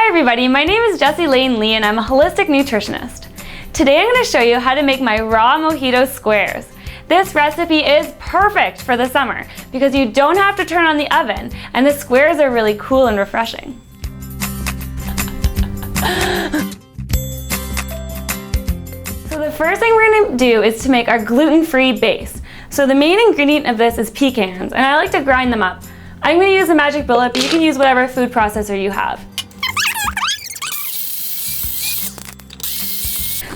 everybody, my name is Jessie Lane Lee and I'm a holistic nutritionist. Today I'm going to show you how to make my Raw Mojito Squares. This recipe is perfect for the summer because you don't have to turn on the oven and the squares are really cool and refreshing. So the first thing we're going to do is to make our gluten-free base. So the main ingredient of this is pecans and I like to grind them up. I'm going to use a magic bullet, but you can use whatever food processor you have.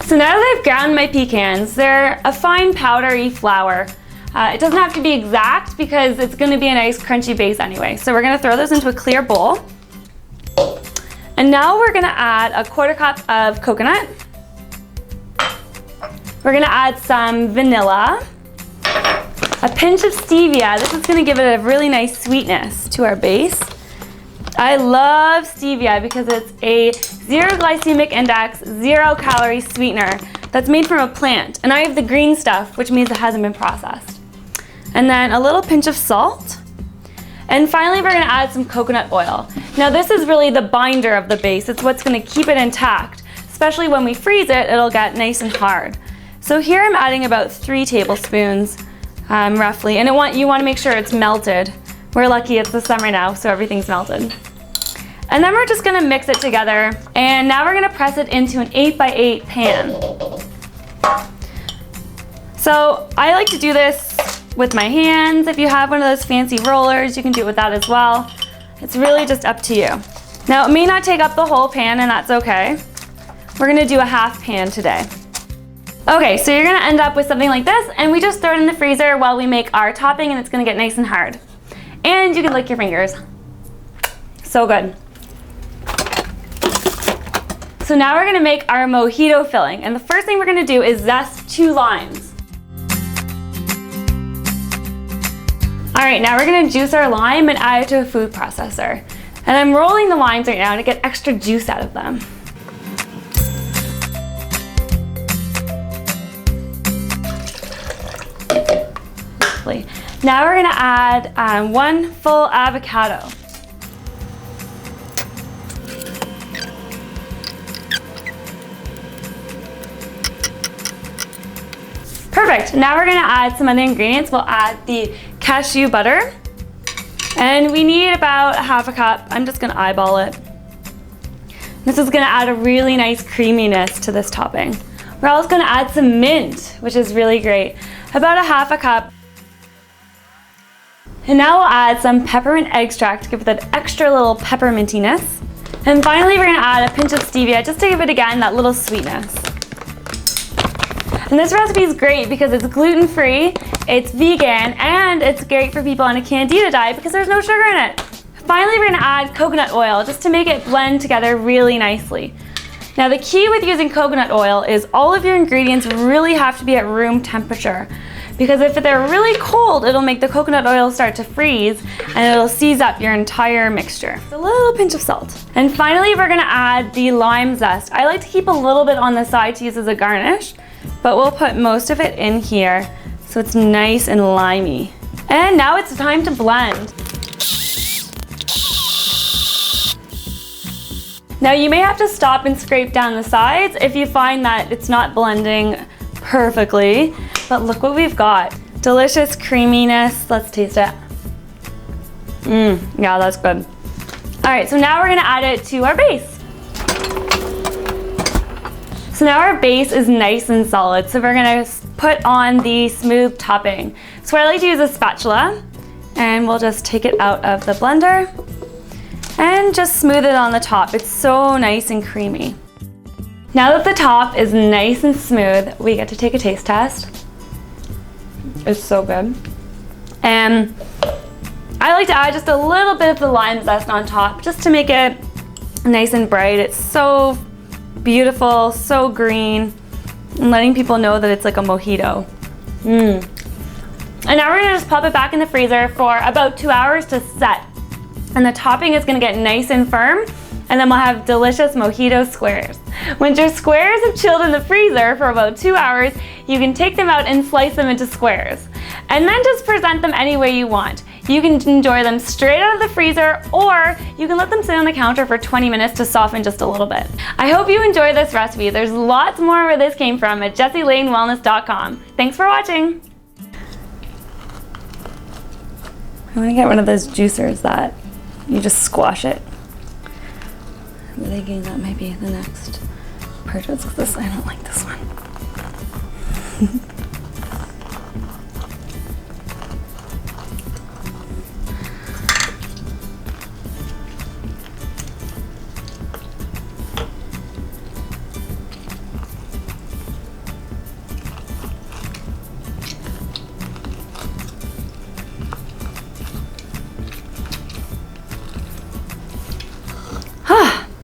So now that I've ground my pecans, they're a fine powdery flour. It doesn't have to be exact because it's going to be a nice crunchy base anyway. So we're going to throw those into a clear bowl. And now we're going to add a 1/4 cup of coconut. We're going to add some vanilla, a pinch of stevia. This is going to give it a really nice sweetness to our base. I love stevia because it's a 0 glycemic index, 0 calorie sweetener that's made from a plant. And I have the green stuff, which means it hasn't been processed. And then a little pinch of salt. And finally, we're going to add some coconut oil. Now this is really the binder of the base. It's what's going to keep it intact. Especially when we freeze it, it'll get nice and hard. So here I'm adding about 3 tablespoons, roughly. And you want to make sure it's melted. We're lucky it's the summer now, so everything's melted. And then we're just gonna mix it together. And now we're gonna press it into an 8x8 pan. So I like to do this with my hands. If you have one of those fancy rollers, you can do it with that as well. It's really just up to you. Now it may not take up the whole pan and that's okay. We're gonna do a half pan today. Okay, so you're gonna end up with something like this and we just throw it in the freezer while we make our topping and it's gonna get nice and hard. And you can lick your fingers. So good. So now we're gonna make our mojito filling. And the first thing we're gonna do is zest 2 limes. All right, now we're gonna juice our lime and add it to a food processor. And I'm rolling the limes right now to get extra juice out of them. Lovely. Now we're gonna add 1 full avocado. Perfect, now we're gonna add some other ingredients. We'll add the cashew butter. And we need about 1/2 cup. I'm just gonna eyeball it. This is gonna add a really nice creaminess to this topping. We're also gonna add some mint, which is really great. About 1/2 cup. And now we'll add some peppermint extract to give it that extra little peppermintiness. And finally, we're gonna add a pinch of stevia just to give it again that little sweetness. And this recipe is great because it's gluten-free, it's vegan, and it's great for people on a candida diet because there's no sugar in it. Finally, we're gonna add coconut oil just to make it blend together really nicely. Now the key with using coconut oil is all of your ingredients really have to be at room temperature. Because if they're really cold, it'll make the coconut oil start to freeze and it'll seize up your entire mixture. A little pinch of salt. And finally, we're gonna add the lime zest. I like to keep a little bit on the side to use as a garnish, but we'll put most of it in here so it's nice and limey. And now it's time to blend. Now you may have to stop and scrape down the sides if you find that it's not blending perfectly. But look what we've got. Delicious creaminess. Let's taste it. Yeah, that's good. All right, so now we're gonna add it to our base. So now our base is nice and solid. So we're gonna put on the smooth topping. So I like to use a spatula and we'll just take it out of the blender and just smooth it on the top. It's so nice and creamy. Now that the top is nice and smooth, we get to take a taste test. It's so good. And I like to add just a little bit of the lime zest on top just to make it nice and bright. It's so beautiful, so green, and letting people know that it's like a mojito. And now we're gonna just pop it back in the freezer for about 2 hours to set. And the topping is gonna get nice and firm, and then we'll have delicious mojito squares. Once your squares have chilled in the freezer for about 2 hours, you can take them out and slice them into squares. And then just present them any way you want. You can enjoy them straight out of the freezer, or you can let them sit on the counter for 20 minutes to soften just a little bit. I hope you enjoyed this recipe. There's lots more where this came from at jessielanewellness.com. Thanks for watching. I want to get one of those juicers that you just squash it. I'm thinking that might be the next purchase, because I don't like this one.